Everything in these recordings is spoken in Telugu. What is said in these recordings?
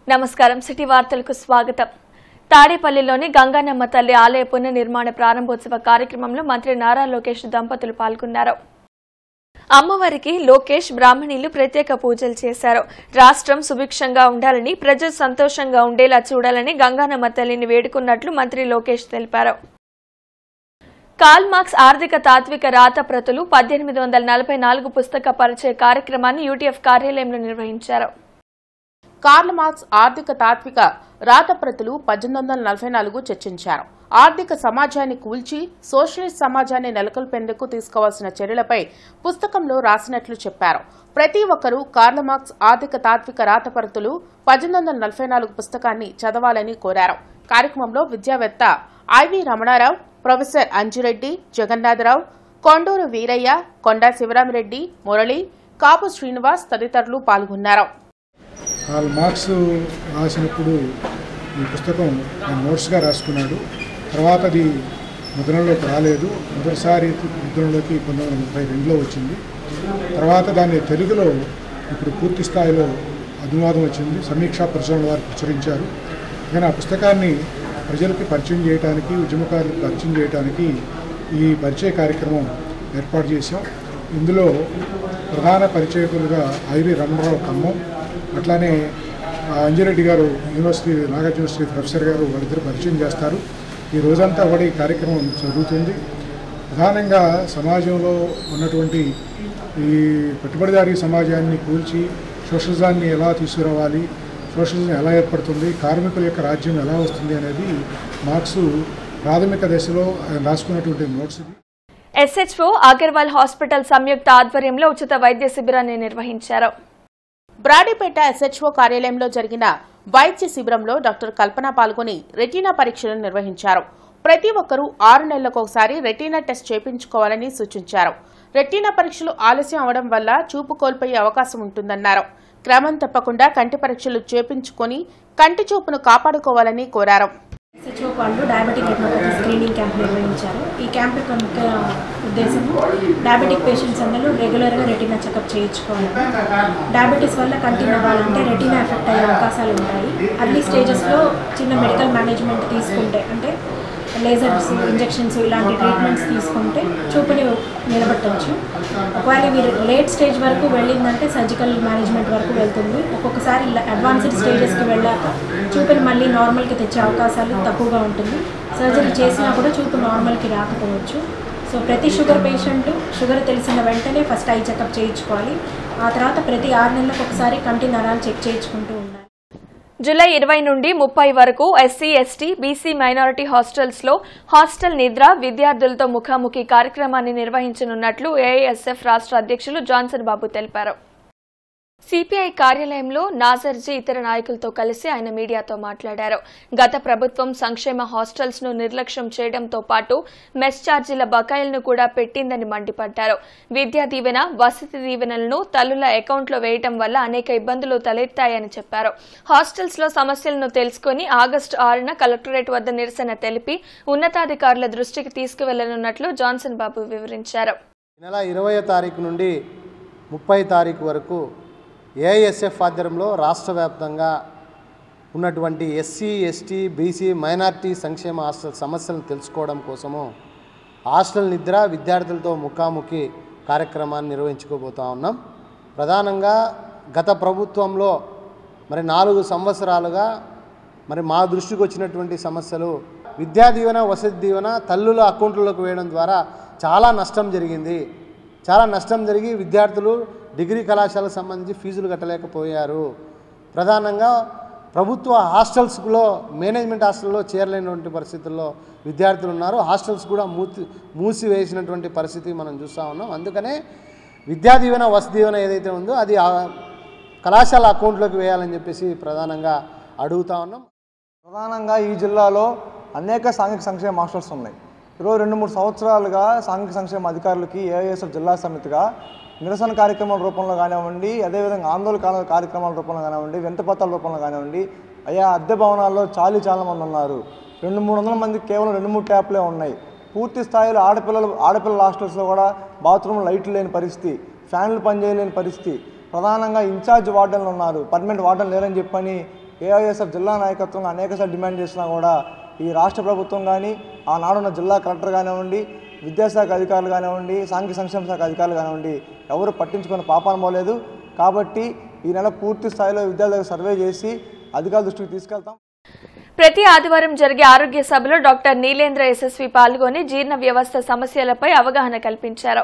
నమస్కారం సిటీ వార్తలకు స్వాగతం. తాడేపల్లిలోని గంగానమ్మ తల్లి ఆలయ పునర్నిర్మాణ ప్రారంభోత్సవ కార్యక్రమంలో మంత్రి నారా లోకేష్ దంపతులు పాల్గొన్నారు. అమ్మవారికి లోకేష్ బ్రాహ్మణులు ప్రత్యేక పూజలు చేశారు. రాష్ట్రం సుభిక్షంగా ఉండాలని, ప్రజలు సంతోషంగా ఉండేలా చూడాలని గంగానమ్మ తల్లిని వేడుకున్నట్లు మంత్రి లోకేష్ తెలిపారు. కార్ల్ మార్క్స్ ఆర్థిక తాత్విక రాతప్రతులు 1844 పుస్తక పరిచయ కార్యక్రమాన్ని యూటీఎఫ్ కార్యాలయంలో నిర్వహించారు. కార్ల్ మార్క్స్ ఆర్థిక తాత్విక రాతప్రతులు 1844 చర్చించారు. ఆర్థిక సమాజాన్ని కూల్చి సోషలిస్ట్ సమాజాన్ని నెలకొల్పేందుకు తీసుకోవాల్సిన చర్యలపై పుస్తకంలో రాసినట్లు చెప్పారు. ప్రతి ఒక్కరూ కార్ల్ మార్క్స్ ఆర్థిక తాత్విక రాతప్రతులు 1844 పుస్తకాన్ని చదవాలని కోరారు. కార్యక్రమంలో విద్యావేత్త ఐవి రమణారావు, ప్రొఫెసర్ అంజిరెడ్డి, జగన్నాథరావు, కొండూరు వీరయ్య, కొండా శివరామిరెడ్డి, మురళి, కాపు శ్రీనివాస్ తదితరులు పాల్గొన్నారు. కార్ల్ మార్క్స్ రాసినప్పుడు ఈ పుస్తకం నోట్స్గా రాసుకున్నాడు. తర్వాత అది ముద్రణలోకి రాలేదు. మొదటిసారి ముద్రణలోకి 1932లో వచ్చింది. తర్వాత దాన్ని తెలుగులో ఇప్పుడు పూర్తి స్థాయిలో అనువాదం వచ్చింది. సమీక్షా పరిశోధన వారు ప్రచురించారు. కానీ ఆ పుస్తకాన్ని ప్రజలకి పరిచయం చేయడానికి, ఉద్యమకారులకు పరిచయం చేయడానికి ఈ పరిచయ కార్యక్రమం ఏర్పాటు చేశాం. ఇందులో ప్రధాన పరిచయకులుగా ఐవి రమణరావు ఖమ్మం, అట్లానే అంజిరెడ్డి గారు యూనివర్సిటీ, నాగార్జున యూనివర్సిటీ ప్రొఫెసర్ గారు వాళ్ళిద్దరు పరిచయం చేస్తారు. ఈ రోజంతా కూడా ఈ కార్యక్రమం జరుగుతుంది. ప్రధానంగా సమాజంలో ఉన్నటువంటి ఈ పెట్టుబడిదారీ సమాజాన్ని కూల్చి సోషలిజాన్ని ఎలా తీసుకురావాలి, సోషలిజం ఎలా ఏర్పడుతుంది, కార్మికుల యొక్క రాజ్యం ఎలా వస్తుంది అనేది మార్క్స్ ప్రాథమిక దశలో ఆయన రాసుకున్నటువంటి నోట్స్. ఎస్హెచ్ఓ అగర్వాల్ హాస్పిటల్ సంయుక్త ఆధ్వర్యంలో ఉచిత వైద్య శిబిరాన్ని నిర్వహించారు. బ్రాడీపేట ఎస్హెచ్ఓ కార్యాలయంలో జరిగిన వైద్య శిబిరంలో డాక్టర్ కల్పన పాల్గొని రెటీనా పరీక్షలు నిర్వహించారు. ప్రతి ఒక్కరూ 6 నెలలకొకసారి రెటీనా టెస్ట్ చేయించుకోవాలని సూచించారు. రెటీనా పరీక్షలు ఆలస్యం అవడం వల్ల చూపు కోల్పోయే అవకాశం ఉంటుందన్నారు. క్రమం తప్పకుండా కంటి పరీక్షలు చేయించుకొని కంటి చూపును కాపాడుకోవాలని కోరారు. ఎస్హెచ్ఓ వాళ్ళు డయాబెటిక్ రెటినోపతి స్క్రీనింగ్ క్యాంప్ నిర్వహించారు. ఈ క్యాంప్ యొక్క ముఖ్య ఉద్దేశం డయాబెటిక్ పేషెంట్స్ అందరూ రెగ్యులర్గా రెటీనా చెకప్ చేయించుకోవాలి. డయాబెటీస్ వల్ల కంటి నవ్వాలంటే రెటీనా ఎఫెక్ట్ అయ్యే అవకాశాలు ఉంటాయి. అర్లీ స్టేజెస్లో చిన్న మెడికల్ మేనేజ్మెంట్ తీసుకుంటే, అంటే లేజర్స్, ఇంజెక్షన్స్ ఇలాంటి ట్రీట్మెంట్స్ తీసుకుంటే చూపుని నిలబెట్టవచ్చు. ఒకవేళ మీరు లేట్ స్టేజ్ వరకు వెళ్ళిందంటే సర్జికల్ మేనేజ్మెంట్ వరకు వెళ్తుంది. ఒక్కొక్కసారి అడ్వాన్స్డ్ స్టేజెస్కి వెళ్ళాక చూపుని మళ్ళీ నార్మల్కి తెచ్చే అవకాశాలు తక్కువగా ఉంటుంది. సర్జరీ చేసినా కూడా చూపు నార్మల్కి రాకపోవచ్చు. సో ప్రతి షుగర్ పేషెంట్ షుగర్ తెలిసిన వెంటనే ఫస్ట్ ఐ చెకప్ చేయించుకోవాలి. ఆ తర్వాత ప్రతి 6 నెలలకు ఒకసారి కంటి నరాలు చెక్ చేయించుకుంటూ ఉండాలి. జూలై 20 నుండి 30 వరకు ఎస్సీ, ఎస్టీ, బీసీ మైనారిటీ హాస్టల్స్లో హాస్టల్ నిద్ర విద్యార్థులతో ముఖాముఖి కార్యక్రమాన్ని నిర్వహించనున్నట్లు ఏఐఎస్ఎఫ్ రాష్ట్ర అధ్యక్షులు జాన్సన్ బాబు తెలిపారు. సిపిఐ కార్యాలయంలో నాజర్జీ ఇతర నాయకులతో కలిసి ఆయన మీడియాతో మాట్లాడారు. గత ప్రభుత్వం సంక్షేమ హాస్టల్స్ ను నిర్లక్ష్యం చేయడంతో పాటు మెస్ ఛార్జీల బకాయిలను కూడా పెట్టిందని మండిపడ్డారు. విద్యా దీవెన, వసతి దీవెనలను తల్లుల అకౌంట్లో వేయడం వల్ల అనేక ఇబ్బందులు తలెత్తాయని చెప్పారు. హాస్టల్స్ లో సమస్యలను తెలుసుకుని ఆగస్టు 6న కలెక్టరేట్ వద్ద నిరసన తెలిపి ఉన్నతాధికారుల దృష్టికి తీసుకువెళ్లనున్నట్లు జాన్సన్ బాబు వివరించారు. నెల 20వ తారీఖు నుండి 30వ తారీఖు వరకు ఏఐఎస్ఎఫ్ ఆధ్వర్యంలో రాష్ట్ర వ్యాప్తంగా ఉన్నటువంటి ఎస్సీ, ఎస్టీ, బీసీ, మైనార్టీ సంక్షేమ హాస్టల్ సమస్యలను తెలుసుకోవడం కోసము హాస్టల్ నిద్ర విద్యార్థులతో ముఖాముఖి కార్యక్రమాన్ని నిర్వహించుకోబోతా ఉన్నాం. ప్రధానంగా గత ప్రభుత్వంలో 4 సంవత్సరాలుగా మా దృష్టికి వచ్చినటువంటి సమస్యలు విద్యా దీవెన, వసతి దీవెన తల్లుల అకౌంట్లలోకి వేయడం ద్వారా చాలా నష్టం జరిగింది. చాలా నష్టం జరిగి విద్యార్థులు డిగ్రీ కళాశాలకు సంబంధించి ఫీజులు కట్టలేకపోయారు. ప్రధానంగా ప్రభుత్వ హాస్టల్స్లో, మేనేజ్మెంట్ హాస్టల్లో చేరలేనటువంటి పరిస్థితుల్లో విద్యార్థులు ఉన్నారు. హాస్టల్స్ కూడా మూసివేసినటువంటి పరిస్థితి మనం చూస్తూ ఉన్నాం. అందుకనే విద్యా దీవెన, వసతి దీవెన ఏదైతే ఉందో అది కళాశాల అకౌంట్లోకి వేయాలని చెప్పేసి ప్రధానంగా అడుగుతా ఉన్నాం. ప్రధానంగా ఈ జిల్లాలో అనేక సాంఘిక సంక్షేమ హాస్టల్స్ ఉన్నాయి. ఈరోజు 2-3 సంవత్సరాలుగా సాంఘిక సంక్షేమ అధికారులకి ఏఐఎస్ఎఫ్ జిల్లా సమితిగా నిరసన కార్యక్రమాల రూపంలో కానివ్వండి, అదేవిధంగా ఆందోళన కార్యక్రమాల రూపంలో కానివ్వండి, వింతపత్రాల రూపంలో కానివ్వండి, అయ్యా అద్దె భవనాల్లో చాలా మంది ఉన్నారు. 200-300 మంది కేవలం 2-3 ట్యాప్లే ఉన్నాయి. పూర్తి స్థాయిలో ఆడపిల్లల హాస్టల్స్లో కూడా బాత్రూమ్ లైట్లు లేని పరిస్థితి, ఫ్యాన్లు పనిచేయలేని పరిస్థితి. ప్రధానంగా ఇన్ఛార్జ్ వార్డెన్లు ఉన్నారు, పర్మనెంట్ వార్డెన్ లేరని చెప్పని ఏఐఎస్ఎఫ్ జిల్లా నాయకత్వంగా అనేకసార్లు డిమాండ్ చేసినా కూడా ఈ రాష్ట్ర ప్రభుత్వం కానీ ఆనాడున్న జిల్లా కలెక్టర్ కానివ్వండి, విద్యాశాఖ అధికారులు కానివ్వండి, సాంఘిక సంక్షేమ శాఖ అధికారులు కానివ్వండి ఎవరు పట్టించుకున్న పాపాన పోలేదు. కాబట్టి ఈ నెల పూర్తి స్థాయిలో విద్యార్థులకు సర్వే చేసి అధికారుల దృష్టికి తీసుకెళ్తాం. ప్రతి ఆదివారం జరిగే ఆరోగ్య సభలో డాక్టర్ నీలేంద్ర యశస్వి పాల్గొని జీర్ణ వ్యవస్థ సమస్యలపై అవగాహన కల్పించారు.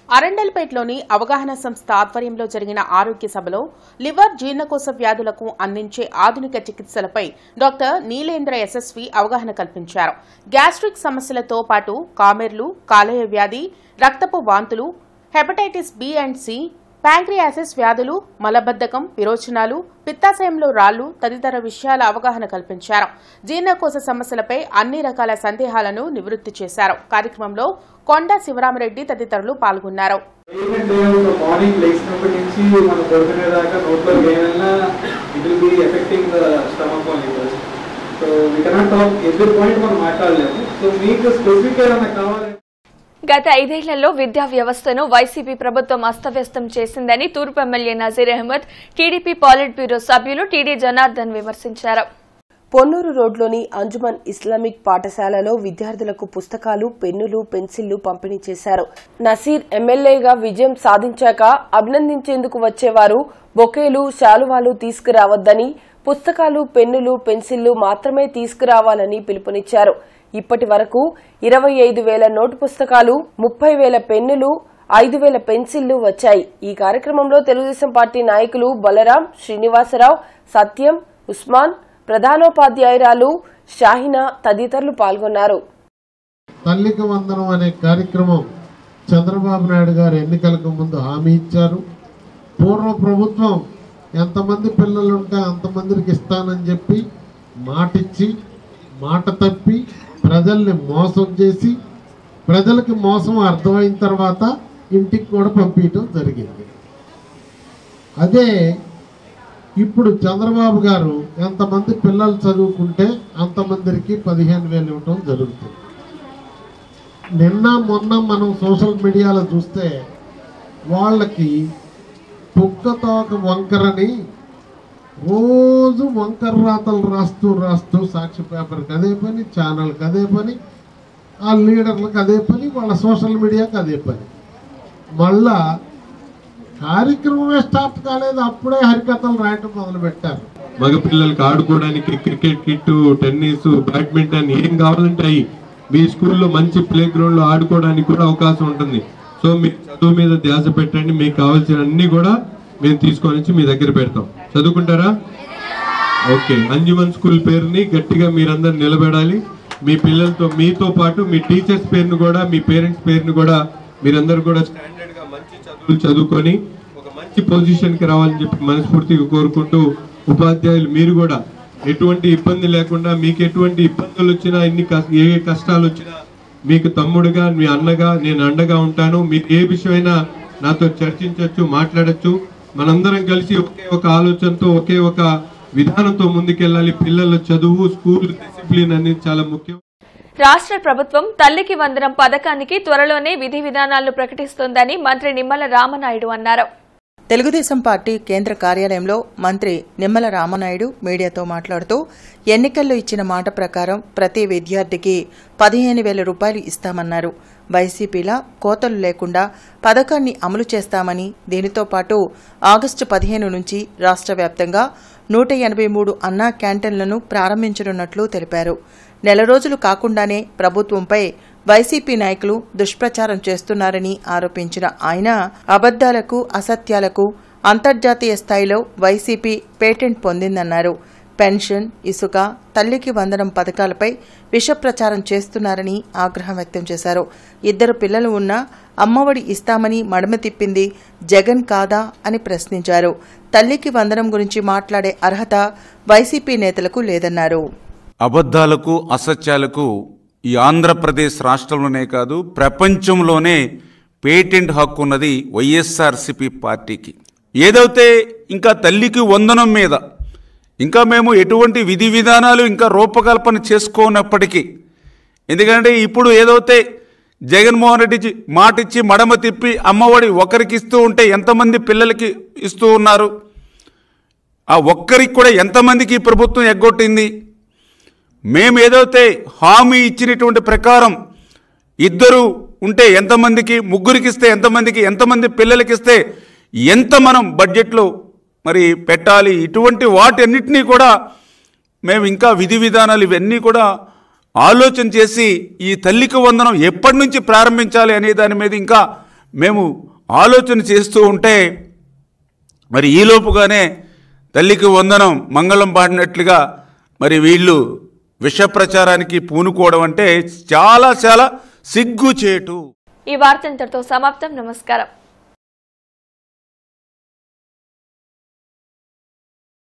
అరండల్పేటలోని అవగాహన సంస్థ ఆధ్వర్యంలో జరిగిన ఆరోగ్య సభలో లివర్ జీర్ణకోశ వ్యాధులకు అందించే ఆధునిక చికిత్సలపై డాక్టర్ నీలేంద్ర యశస్వి అవగాహన కల్పించారు. గ్యాస్ట్రిక్ సమస్యలతో పాటు కామెర్లు, కాలేయ వ్యాధి, రక్తపు వాంతులు, hepatitis B and C, pancreatitis వ్యాధులు, మలబద్ధకం, విరోచనాలు, పిత్తాశయంలో రాళ్లు తదితర విషయాల అవగాహన కల్పించారు. జీర్ణకోశ సమస్యలపై అన్ని రకాల సందేహాలను నివృత్తి చేశారు. కార్యక్రమంలో కొండ శివరామరెడ్డి తదితరులు పాల్గొన్నారు. గత 5 ఏళ్లలో విద్యా వ్యవస్థను వైసీపీ ప్రభుత్వం అస్తవ్యస్తం చేసిందని తూర్పు MLA Nazir Ahmed, TDP పాలిట్ bureau సభ్యులు టీడీ జనార్దన్ విమర్శించారు. పొన్నూరు రోడ్లోని అంజుమన్ ఇస్లామిక్ పాఠశాలలో విద్యార్థులకు పుస్తకాలు, పెన్నులు, పెన్సిళ్లు పంపిణీ చేశారు. నసీర్ ఎమ్మెల్యేగా విజయం సాధించాక అభినందించేందుకు వచ్చేవారు బొకేలు, శాలువాలు తీసుకురావద్దని, పుస్తకాలు, పెన్నులు, పెన్సిళ్లు మాత్రమే తీసుకురావాలని పిలుపునిచ్చారు. ఇప్పటి వరకు 25,000 నోటు పుస్తకాలు, 30,000 పెన్నులు, 5,000 పెన్సిళ్లు వచ్చాయి. ఈ కార్యక్రమంలో తెలుగుదేశం పార్టీ నాయకులు బలరాం, శ్రీనివాసరావు, సత్యం, ఉస్మాన్, ప్రధానోపాధ్యాయురాలు షాహినా తదితరులు పాల్గొన్నారు. తల్లికి వందనం అనే కార్యక్రమం చంద్రబాబు నాయుడు గారు ఎన్నికలకు ముందు హామీ ఇచ్చారు. పూర్వ ప్రభుత్వం ఎంతమంది పిల్లలుంటే అంతమందికి ఇస్తానని చెప్పి మాటిచ్చి మాట తప్పి ప్రజల్ని మోసం చేసి, ప్రజలకి మోసం అర్థమైన తర్వాత ఇంటికి కూడా పంపించడం జరిగింది. అదే ఇప్పుడు చంద్రబాబు గారు ఎంతమంది పిల్లలు చదువుకుంటే అంతమందికి 15,000 ఇవ్వటం జరుగుతుంది. నిన్న మొన్న మనం సోషల్ మీడియాలో చూస్తే వాళ్ళకి కుక్కతోక వంకరని రోజు వంకర రాతలు రాస్తూ సాక్షి పేపర్కి అదే పని, ఛానల్కి అదే పని, ఆ లీడర్లకు అదే పని, వాళ్ళ సోషల్ మీడియాకి అదే పని. మళ్ళా కార్యక్రమమే స్టార్ట్ కాలేదు, అప్పుడే హరికథలు రాయటం మొదలుపెట్టారు. మగపిల్లలకి ఆడుకోవడానికి క్రికెట్ కిట్, టెన్నిస్, బ్యాడ్మింటన్ ఏం కావాలంటే మీ స్కూల్లో మంచి ప్లే గ్రౌండ్లో ఆడుకోవడానికి కూడా అవకాశం ఉంటుంది. సో మీ చదువు మీద ధ్యాస పెట్టండి. మీకు కావాల్సిన అన్ని కూడా మేము తీసుకొని మీ దగ్గర పెడతాం. చదువుకుంటారా? ఓకే. అంజుమన్ స్కూల్ పేరుని గట్టిగా మీరందరూ నిలబెడాలి. మీ పిల్లలతో మీతో పాటు మీ టీచర్స్ పేరును కూడా, మీ పేరెంట్స్ పేరును కూడా మీరందరూ కూడా స్టాండర్డ్ గా మంచి చదువులు చదువుకొని ఒక మంచి పొజిషన్ కి రావాలని చెప్పి మనస్ఫూర్తిగా కోరుకుంటూ, ఉపాధ్యాయులు మీరు కూడా ఎటువంటి ఇబ్బంది లేకుండా, మీకు ఎటువంటి ఇబ్బందులు వచ్చినా, ఏ కష్టాలు వచ్చినా మీకు తమ్ముడుగా, మీ అన్నగా నేను అండగా ఉంటాను. మీరు ఏ విషయమైనా నాతో చర్చించవచ్చు, మాట్లాడచ్చు. మనందరం కలిసి ఒకే ఒక ఆలోచనతో, ఒకే ఒక విధానంతో ముందుకెళ్ళాలి. పిల్లల చదువు, స్కూల్ డిసిప్లిన్ అనేది చాలా ముఖ్యం. రాష్ట్ర ప్రభుత్వం తల్లికి వందనం పథకానికి త్వరలోనే విధి విధానాలను ప్రకటిస్తోందని మంత్రి నిమ్మల రామనాయుడు అన్నారు. తెలుగుదేశం పార్టీ కేంద్ర కార్యాలయంలో మంత్రి నిమ్మల రామనాయుడు మీడియాతో మాట్లాడుతూ, ఎన్నికల్లో ఇచ్చిన మాట ప్రకారం ప్రతి విద్యార్థికి 15,000 రూపాయలు ఇస్తామన్నారు. వైసీపీలా కోతలు లేకుండా పథకాన్ని అమలు చేస్తామని, దీనితో పాటు ఆగస్టు 15 నుంచి రాష్ట్ర వ్యాప్తంగా 183 అన్నా క్యాంటీన్లను ప్రారంభించనున్నట్లు తెలిపారు. నెల రోజులు కాకుండానే ప్రభుత్వంపై వైసీపీ నాయకులు దుష్ప్రచారం చేస్తున్నారని ఆరోపించిన ఆయన, అబద్దాలకు, అసత్యాలకు అంతర్జాతీయ స్థాయిలో వైసీపీ పేటెంట్ పొందిందన్నారు. పెన్షన్, ఇసుక, తల్లికి వందనం పథకాలపై విష ప్రచారం చేస్తున్నారని ఆగ్రహం వ్యక్తం చేశారు. 2 పిల్లలు ఉన్నా అమ్మఒడి ఇస్తామని మడమ తిప్పింది జగన్ కాదా అని ప్రశ్నించారు. తల్లికి వందనం గురించి మాట్లాడే అర్హత వైసీపీ నేతలకు లేదన్నారు. అబద్దాలకు, అసత్యాలకు ఈ ఆంధ్రప్రదేశ్ రాష్ట్రంలోనే కాదు ప్రపంచంలోనే పేటెంట్ హక్కు ఉన్నది వైఎస్ఆర్సీపీ పార్టీకి. ఏదైతే ఇంకా తల్లికి వందనం మీద ఇంకా మేము ఎటువంటి విధి విధానాలు ఇంకా రూపకల్పన చేసుకోనప్పటికీ, ఎందుకంటే ఇప్పుడు ఏదైతే జగన్మోహన్ రెడ్డి మాటిచ్చి మడమ తిప్పి అమ్మఒడి ఒకరికి ఇస్తూ ఉంటే ఎంతమంది పిల్లలకి ఇస్తూ ఉన్నారు? ఆ ఒక్కరికి కూడా ఎంతమందికి ఈ ప్రభుత్వం ఎగ్గొట్టింది? మేము ఏదైతే హామీ ఇచ్చినటువంటి ప్రకారం ఇద్దరు ఉంటే ఎంతమందికి, ముగ్గురికి ఇస్తే ఎంతమందికి, ఎంతమంది పిల్లలకి ఇస్తే ఎంత మనం బడ్జెట్లో మరి పెట్టాలి, ఇటువంటి వాటన్నిటినీ కూడా మేము ఇంకా విధి విధానాలు ఇవన్నీ కూడా ఆలోచన చేసి ఈ తల్లికి వందనం ఎప్పటి నుంచి ప్రారంభించాలి అనే దాని మీద ఇంకా మేము ఆలోచన చేస్తూ ఉంటే మరి ఈలోపుగానే తల్లికి వందనం మంగళం పాడినట్లుగా మరి వీళ్ళు విష ప్రచారానికి పూనుకోవడం అంటే చాలా చాలా సిగ్గుచేటు. ఈ వార్త ఇంతటితో సమాప్తం. నమస్కారం.